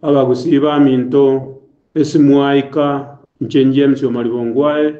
abagusiba minto esimwaika James Omalibongwae,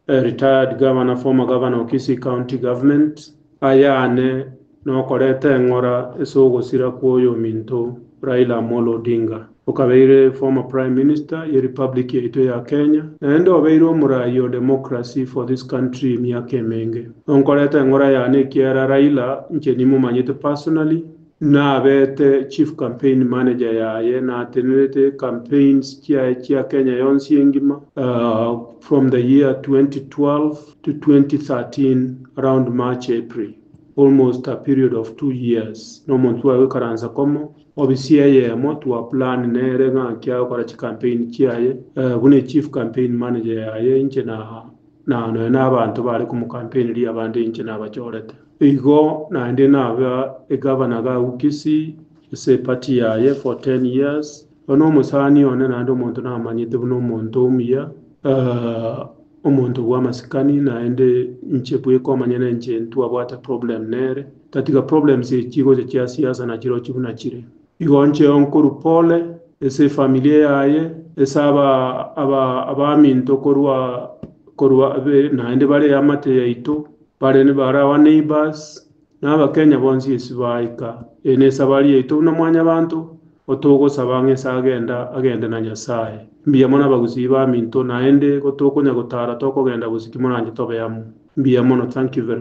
retired governor, former governor of Kisii County Government, ayane no korete ngora esogosira kwoyo minto Raila Amolo Odinga. Ukabeire former prime minister ye republic yetu ya Kenya, and obeire omurayo democracy for this country myaka emenge. Onkorete ngora yane kiera Raila ncheni mumanyite personally, na abete chief campaign manager yaye na atenete campaigns kia Kenya yonsi engima from the year 2012 to 2013 around March, April. Almost a period of 2 years. No muntu wa karanza komo obisia ye mo to plan nere nga kia kwa campaign kiaye bune chief campaign manager yaye nche na abantu bali ku campaign li abandi nche na bachorete igo na ndi na aba governor ga Kisii se party yaye for 10 years ono musani one na ndo muntu na manyite buno muntu umia omuntu wa masikani na ende nche bweko manyene nche ntu abwata problem nere katika problems ekigo kya siasa na kiro kibuna kire igo nche onkuru pole ese familia yaye esaba abaminto korwa na ende bare amate yaito bare ne bara wa neighbors na abakenya bonsi esibaika ene sabali yaito na mwanya abantu otogo sabange agenda na Nyasaye mbiyamona bagusiba minto na ende gotoko nyagotara toko genda busikimona nje tobe yamu mbiyamona. Thank you very much.